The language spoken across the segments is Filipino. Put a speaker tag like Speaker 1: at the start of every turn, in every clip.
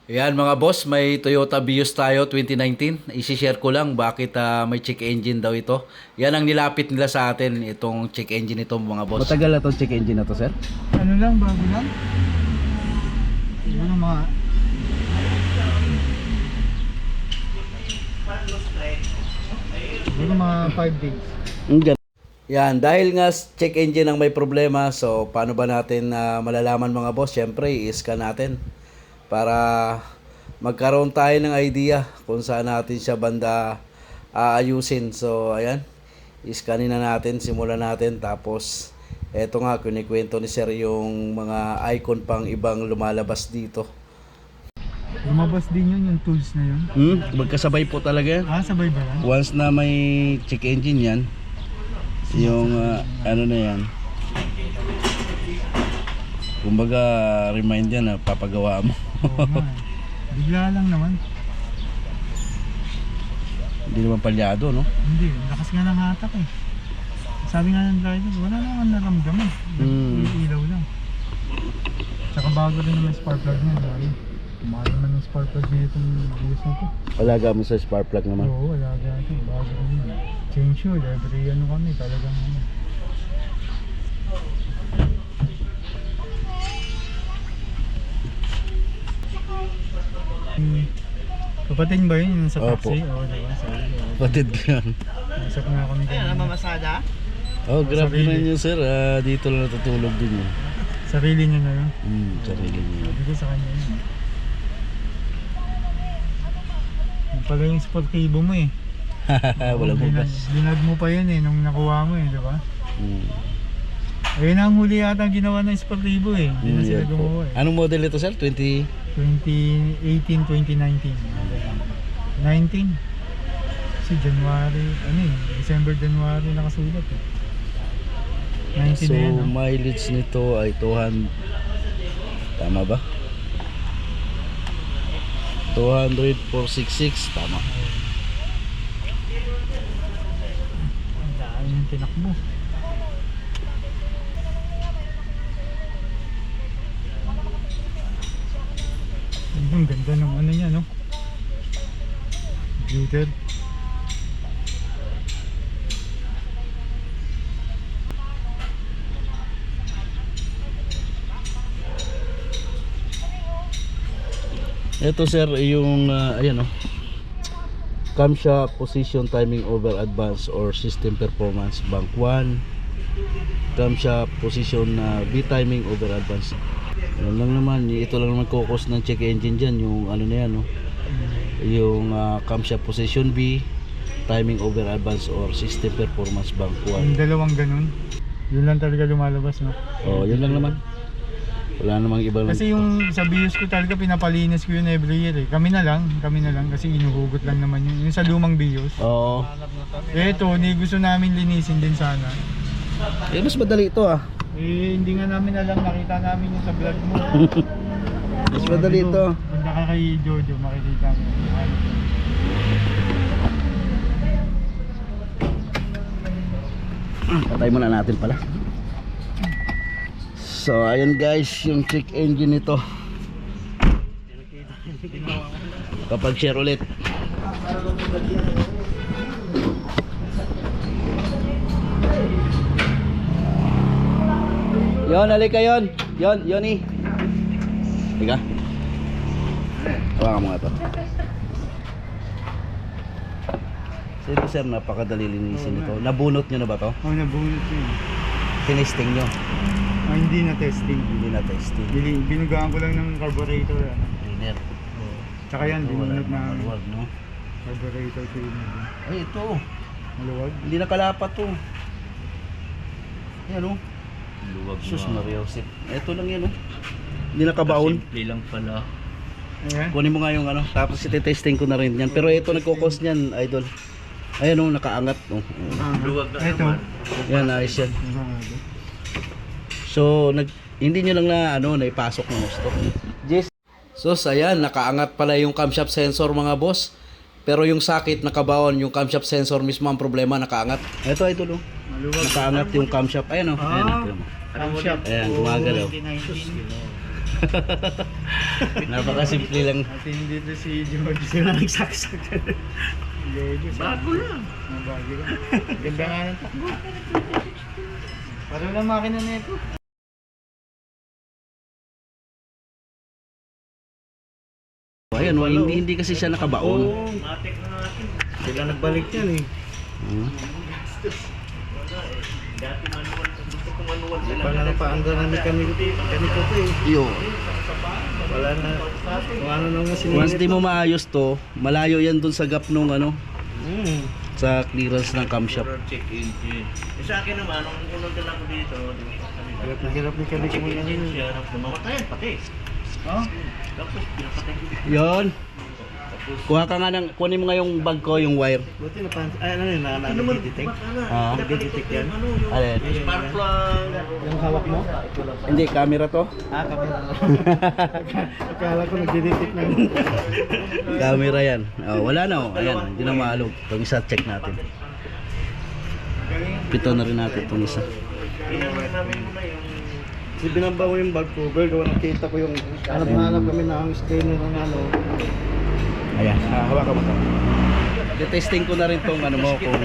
Speaker 1: Yan mga boss, may Toyota Vios tayo 2019. Isi-share ko lang bakit may check engine daw ito. Yan ang nilapit nila sa atin, itong check engine ito mga boss. Matagal na itong check engine na to, sir?
Speaker 2: Ano lang, bago lang. Siguro mga siguro mga 5 days.
Speaker 1: Yan, dahil nga check engine ang may problema, so paano ba natin malalaman mga boss? Siyempre, i-scan natin para magkaroon tayo ng idea kung saan natin siya banda aayusin. So, ayan, i-scanin na natin, simulan natin, tapos eto nga, kinikwento ni sir yung mga icon pang ibang lumalabas dito.
Speaker 2: Lumabas din yun, yung tools na yun.
Speaker 1: Magkasabay po talaga.
Speaker 2: Sabay ba yan?
Speaker 1: Once na may check engine yan, yung ano na yan, kumbaga remind yan na papagawa mo.
Speaker 2: Oo nga eh. Bigla lang naman.
Speaker 1: Hindi naman palyado, no?
Speaker 2: Hindi, lakas nga ng hatak eh. Sabi nga ng driver, wala naman naramdaman. Ilaw lang. Tsaka bago rin yung spark plug niya. Kumahal naman yung spark plug niya itong Vios na to.
Speaker 1: Alaga mo sa spark plug naman.
Speaker 2: Oo, wala ito. Bago rin yun. Change yun, every ano kami talagang ano. Kapatid ba yun yung sa taxi? Oo, diba?
Speaker 1: Patid ko yan.
Speaker 2: Nasap nga kami kanina.
Speaker 3: Namamasada?
Speaker 1: Oh, grabe
Speaker 2: Sarili.
Speaker 1: na yun sir. Dito lang natutulog din yun.
Speaker 2: Sarili niya na yun.
Speaker 1: Sarili niya.
Speaker 2: Sabi ko sa kanya yun. Yung pala yung sportivo mo eh.
Speaker 1: Walang bugas.
Speaker 2: Binag mo pa yun eh nung nakuha mo eh, diba? Ayun ang huli yata ang ginawa ng sportivo eh. Hindi na sila gumawa eh.
Speaker 1: Anong model ito sir? 20?
Speaker 2: 2018, 2019. 19. Kasi January, ano eh, December, January nakasulat eh. 19
Speaker 1: So
Speaker 2: na yan, no?
Speaker 1: mileage nito ay 200. Tama ba? 200,466. Tama.
Speaker 2: Ang daan yung tinakbo. Ang ganda ng ano niya, no? Computer.
Speaker 1: Ito sir yung ayan oh. Camshaft position timing over advance or system performance bank 1. Camshaft position V timing over advance. Yan lang naman, ito lang naman kokos ng check engine dyan, yung ano na yan no? Yung camshaft position B, timing over advance or system performance bank 1.
Speaker 2: Yung dalawang ganun. Yun lang talaga lumalabas, no?
Speaker 1: Oh, yun lang naman. Wala namang ibang.
Speaker 2: Kasi yung sa Vios ko talaga pinapalinis ko yun every year eh. Kami na lang kasi inuhugot lang naman yun. Yung sa lumang Vios.
Speaker 1: Oo.
Speaker 2: Eto, hindi gusto namin linisin din sana.
Speaker 1: Mas madali ito ah.
Speaker 2: Hindi nga namin alam, nakita namin yung sa vlog mo.
Speaker 1: Mas madali ito.
Speaker 2: Punta ka kay Jojo, makikita mo.
Speaker 1: Patay muna natin pala. So ayan guys, yung check engine nito. Kapag share ulit. Yon, halika yon. Yoni. Tiga. Hawakan mo nga to. So ito sir, napakadali linisin ito. Nabunot nyo na ba to?
Speaker 2: Oo, nabunot yun.
Speaker 1: Tinesting nyo?
Speaker 2: Hindi na testing.
Speaker 1: Hindi na testing.
Speaker 2: Binugaan ko lang ng carburetor. Ano.
Speaker 1: Cleaner.
Speaker 2: Tsaka yan, binunod na
Speaker 1: Maluwag, no?
Speaker 2: carburetor cleaner.
Speaker 1: Ay, ito.
Speaker 2: Maluwag?
Speaker 1: Hindi nakalapat to. Yan, oh.
Speaker 3: Luwag
Speaker 1: Sus, Mario Sip. Ito lang yan, oh. Hindi nakabaon.
Speaker 3: Simple lang pala.
Speaker 2: Ayan.
Speaker 1: Kunin mo nga yung ano. Tapos iti-testing ko na rin yan. Pero ito, nagkukos niyan, idol. Ayan, oh, nakaangat, oh.
Speaker 3: Luwag na
Speaker 2: Ito.
Speaker 3: naman.
Speaker 1: Yan, ayos yan. So, hindi nyo lang na, naipasok ng gusto. Yes. So, ayan, nakaangat pala yung camshaft sensor mga boss. Pero yung sakit nakabaon, yung camshaft sensor mismo ang problema, nakaangat. Ito, idol, oh.
Speaker 2: Maluwag.
Speaker 1: Nakaangat yung camshaft. Ayan, oh. Ayan,
Speaker 2: Ah.
Speaker 1: ito mo.
Speaker 2: Camshaft.
Speaker 1: Ayan, gumagalaw.
Speaker 2: 2019.
Speaker 1: Napakasimple lang.
Speaker 2: At hindi dito si George sila nagsaksak.
Speaker 3: Bago lang.
Speaker 2: Bago lang. Ganda nga ng takbo. Parang lang makina na ito.
Speaker 1: Ayan, hindi kasi siya nakabaon.
Speaker 3: Matik na natin.
Speaker 2: Sila nagbalik yan eh.
Speaker 1: Hmm.
Speaker 3: Dati manual. Gusto ko manual sila.
Speaker 2: Parang napaanda ng mekaniko to eh.
Speaker 1: Yo.
Speaker 2: Wala na. Kung ano nang masiningit.
Speaker 1: Once di mo maayos to, malayo yan dun sa gap nung ano, sa clearance ng camshaft.
Speaker 3: Check engine. Sa akin naman, nung unang dala ko dito,
Speaker 2: Hirap na hirap mekaniko
Speaker 3: check
Speaker 2: mo yan.
Speaker 3: engine siya, namamatayan pati.
Speaker 2: Oh?
Speaker 3: Tapos pinapatay ko dito.
Speaker 1: Yon. Kuha ka nga ng, kunin mo nga yung bag ko, yung wire.
Speaker 2: Buti na pan. Ay ano yun, nag-detect?
Speaker 1: Ah.
Speaker 2: Nag-detect yan?
Speaker 1: Alin?
Speaker 3: Spark plug.
Speaker 2: Yung hawak mo?
Speaker 1: Hindi, camera to.
Speaker 2: Ah, kamera. Akala ko nag-detect na.
Speaker 1: Camera yan. Oh, wala na oh. Ayan, hindi na maalog. Itong isa, check natin. Pito na rin natin itong isa.
Speaker 3: Pinanong namin muna yung
Speaker 2: Kasi binamba ko yung bag cover, gawa nakita ko yung hanap-hanap kami na ang scanner ng ano.
Speaker 1: Ayan, hawakan mo to. Detesting ko na rin tong ano mo kung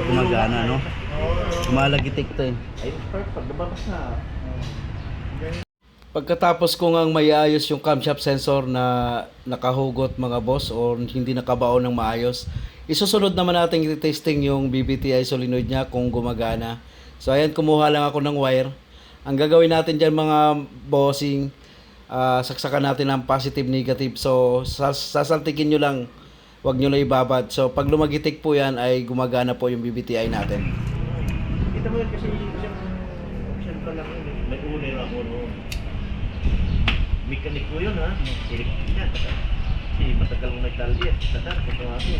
Speaker 1: gumagana, no? Malagitik to eh.
Speaker 3: pag nababas na.
Speaker 1: Pagkatapos ko ngang maiayos yung camshaft sensor na nakahugot mga boss or hindi nakabaon ng maayos, isusunod naman natin i-testing yung BBTI solenoid niya kung gumagana. So ayan, kumuha lang ako ng wire. Ang gagawin natin dyan mga bossing, saksakan natin ng positive negative. So sasaltikin nyo lang, wag nyo na ibabad. So pag lumagitik po yan ay gumagana po yung BBTI natin.
Speaker 3: Kita mo yun kasi siyempre lang may uli na ako noon. Mekanik ko yun ha. Electric niya. Kasi matagal mong nagtaldi at sadar. Ito nga ako.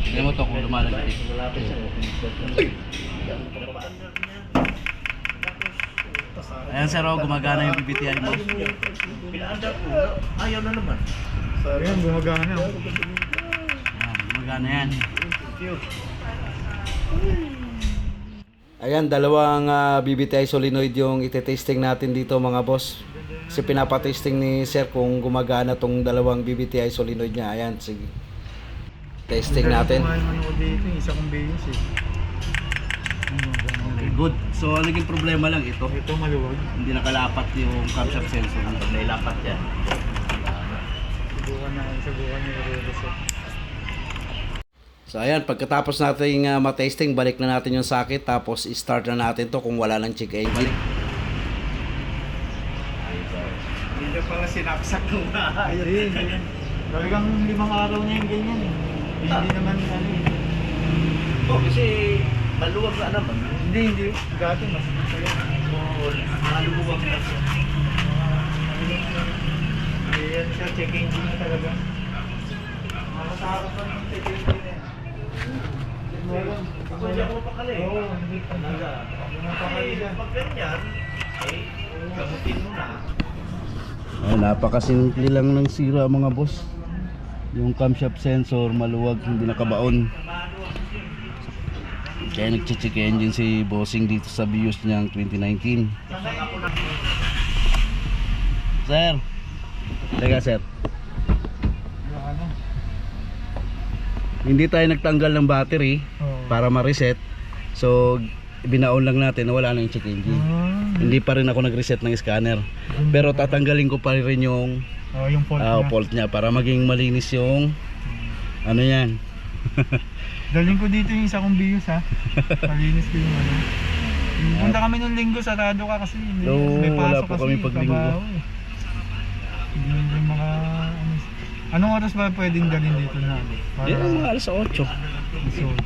Speaker 1: Tignan mo to kung lumalagitik.
Speaker 3: Malapit siya.
Speaker 1: Ayan sir, gumagana yung BBTI mo.
Speaker 3: Pinaandar ko. Ayaw na naman.
Speaker 2: Ayan, gumagana.
Speaker 1: Ayan, gumagana yan. Ayan, dalawang BBTI solenoid yung ite-testing natin dito mga boss. Kasi pinapatesting ni sir kung gumagana tong dalawang BBTI solenoid niya. Ayan, sige. Testing natin.
Speaker 2: Kumain man ako dito, yung isa kong base eh.
Speaker 1: Okay, good. So, ang naging problema lang ito.
Speaker 2: Ito maluwag.
Speaker 1: Hindi nakalapat yung camshaft sensor.
Speaker 3: May lapat yan.
Speaker 2: Subukan niyo i-reset.
Speaker 1: So, ayan. Pagkatapos natin matesting, balik na natin yung socket. Tapos, i-start na natin to kung wala ng check engine.
Speaker 2: Hindi na pala sinaksak nung maayos. Hindi. Talagang 5 araw na yung ganyan eh. Hindi naman ano eh.
Speaker 3: Oh, kasi maluwag na naman.
Speaker 2: Hindi. Dati mas masaya.
Speaker 3: Oo, maluwag na siya.
Speaker 2: Ayan siya, check engine na talaga. Makasarap pa ng check engine eh.
Speaker 3: Ako hindi ako mapakali.
Speaker 2: Oo, hindi pa
Speaker 3: Talaga.
Speaker 2: mapakali
Speaker 3: Kasi
Speaker 2: yan.
Speaker 3: pag ganyan, ay gamutin mo na.
Speaker 1: Ay, napakasimple lang ng sira mga boss. Yung camshaft sensor maluwag, hindi nakabaon. Kaya nagche-check engine si bossing dito sa BIOS niyang 2019. Sir. Teka sir.
Speaker 2: Ano?
Speaker 1: Hindi tayo nagtanggal ng battery
Speaker 2: Oo.
Speaker 1: para ma-reset. So binaon lang natin na wala na yung check engine. Hindi pa rin ako nag-reset ng scanner. Pero tatanggalin ko pa rin yung
Speaker 2: Yung fault niya.
Speaker 1: fault niya para maging malinis yung ano yan.
Speaker 2: Daling ko dito yung isa kong bios ha. Malinis ko yung ano. Punta kami nung linggo, sarado ka kasi
Speaker 1: Oo,
Speaker 2: may
Speaker 1: wala
Speaker 2: pasok
Speaker 1: po
Speaker 2: kasi,
Speaker 1: kami pag linggo.
Speaker 2: trabaho eh. Hindi mga ano, anong oras ba pwedeng dalhin dito na? Para
Speaker 1: Yan mga alas 8.
Speaker 2: isuot.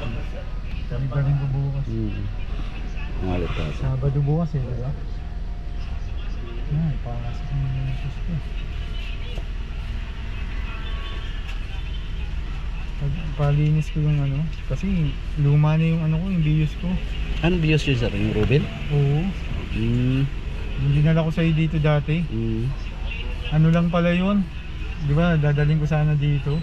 Speaker 2: Kami dalhin ko bukas.
Speaker 1: Ngalit pa.
Speaker 2: Sabado bukas eh, diba? Ay, pasok mo yung sus ko. Palinis ko yung ano, kasi luma na yung ano ko, yung bios ko.
Speaker 1: Ano BIOS yun sir? Yung Ruben?
Speaker 2: Oo.
Speaker 1: Mm.
Speaker 2: Yung dinala ko sa'yo dito dati.
Speaker 1: Mm.
Speaker 2: Ano lang pala yun? Di ba, dadaling ko sana dito.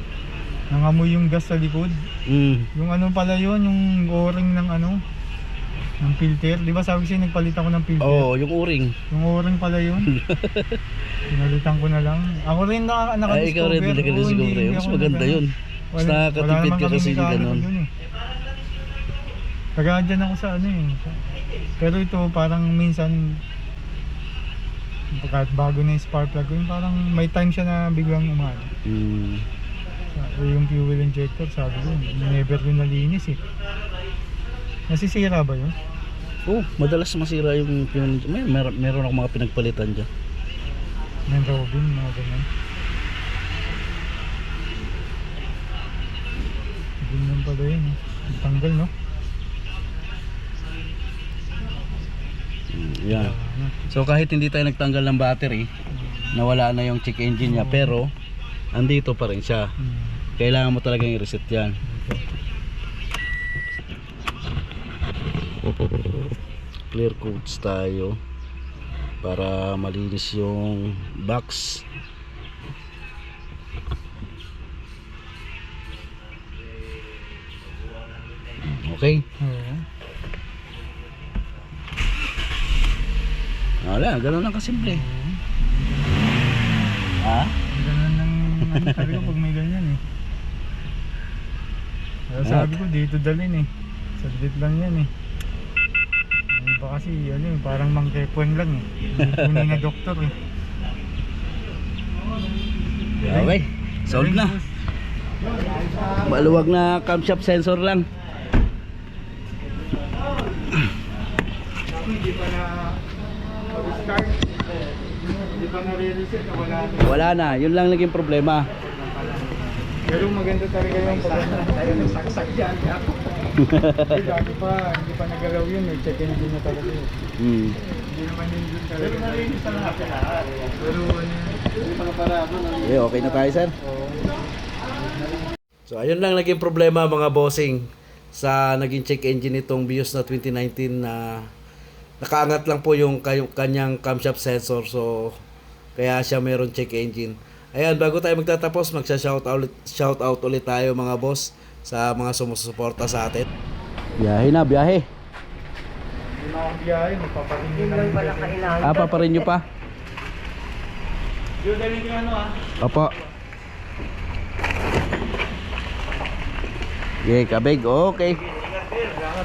Speaker 2: Nangamoy yung gas sa likod.
Speaker 1: Mm.
Speaker 2: Yung ano pala yun, yung o-ring ng ano. Ng filter. Di ba sabi ko sa'yo nagpalit ako ng filter?
Speaker 1: Oo, yung o-ring.
Speaker 2: Yung o-ring pala yun. Pinalitan ko na lang. Ako rin nakadiscover.
Speaker 1: Ay, ikaw rin
Speaker 2: Oo,
Speaker 1: naka-discover.
Speaker 2: hindi
Speaker 1: Mas
Speaker 2: ako
Speaker 1: maganda
Speaker 2: nag-
Speaker 1: yun. Mas nakakatipid ka kasi yung ganun.
Speaker 2: Taga dyan ako sa ano eh. Pero ito parang minsan kahit bago na yung spark plug ko, yung parang may time siya na biglang umano. Yung fuel injector, sabi ko, never ko nalinis eh. Nasisira ba yun?
Speaker 1: Oh, madalas masira yung meron ako mga pinagpalitan dyan.
Speaker 2: Ng Robin, mga ganyan. Ganyan pala yun eh. Tanggal no?
Speaker 1: Yan. So kahit hindi tayo nagtanggal ng battery, nawala na yung check engine niya, pero andito pa rin siya. Kailangan mo talagang i-reset yan. Clear coats tayo para malinis yung box. Okay.
Speaker 2: Oo.
Speaker 1: Wala, ganun lang kasimple. Ha?
Speaker 2: Ganun ng ano, sabi ko pag may ganyan eh. Kaya sabi ko dito dalhin eh. Saglit lang yan eh. Ang iba kasi ano eh, parang mangkepon lang eh. Hindi tunay na doktor eh.
Speaker 1: Okay. Solved na. Maluwag na camshaft sensor lang.
Speaker 2: Hindi pa na start. Hindi pa na re-reset na wala na.
Speaker 1: Wala na, yun lang naging problema.
Speaker 2: Pero maganda talaga yung pagkakita. Tayo nagsaksak dyan. Dati pa, hindi pa nagalaw yun. Check engine na talaga yun. Hindi naman yun dun talaga. Pero narinis na lahat. Pero ano, hindi pa naparado.
Speaker 1: Okay, okay na tayo, sir. So ayun lang naging problema mga bossing sa naging check engine nitong Vios na 2019 na nakaangat lang po yung kanyang camshaft sensor, so kaya siya meron check engine. Ayan, bago tayo magtatapos, shout out ulit tayo mga boss sa mga sumusuporta sa atin. Biyahe na, biyahe.
Speaker 2: Hindi na akong biyahe, magpaparinyo na.
Speaker 1: Paparin nyo pa?
Speaker 2: Yung dali yung ano ah.
Speaker 1: Opo. Okay, kabig. Okay.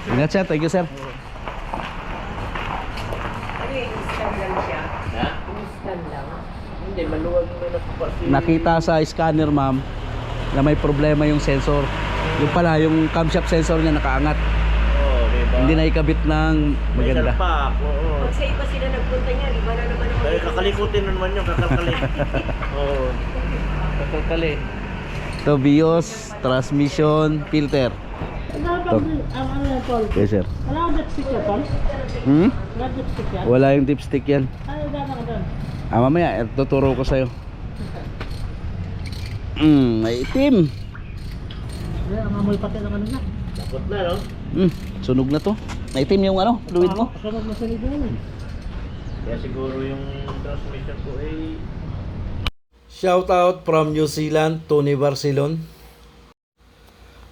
Speaker 1: Ingat sir. Thank you sir.
Speaker 4: Ano yung instant lang siya?
Speaker 3: Ha?
Speaker 4: Instant lang.
Speaker 3: Hindi, maluwag mo na po kasi.
Speaker 1: Nakita sa scanner ma'am na may problema yung sensor. Yung pala, yung camshaft sensor niya nakaangat.
Speaker 3: Oo, diba?
Speaker 1: Hindi na ikabit ng
Speaker 3: May
Speaker 1: maganda.
Speaker 3: salpak, oo.
Speaker 4: Pag sa iba sila nagpunta niya, iba na naman ang
Speaker 3: Dahil kakalikutin na naman yun, kakalkali. Oo. Kakalkali.
Speaker 1: Ito, BIOS, transmission, filter. Ito. Okay sir.
Speaker 5: Wala akong dipstick yan, Tol?
Speaker 1: Hmm?
Speaker 5: Wala dipstick yan?
Speaker 1: Wala yung dipstick yan.
Speaker 5: Ano gana ka doon?
Speaker 1: Mamaya, tuturo ko sa'yo. May itim.
Speaker 5: Ang amoy pati ng ano na.
Speaker 3: Takot na, no?
Speaker 1: Sunog na to. Naitim yung ano, fluid mo.
Speaker 5: Kasunod na sa libo yun eh.
Speaker 3: Kaya siguro yung transmission ko ay
Speaker 1: Shout out from New Zealand, Tony Barcelon.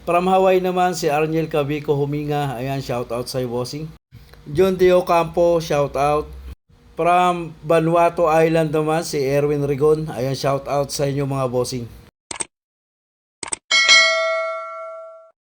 Speaker 1: From Hawaii naman si Arniel Cabico Huminga. Ayan, shout out sa bossing. John Dio Campo, shout out. From Vanuatu Island naman si Erwin Rigon. Ayan, shout out sa inyo mga bossing.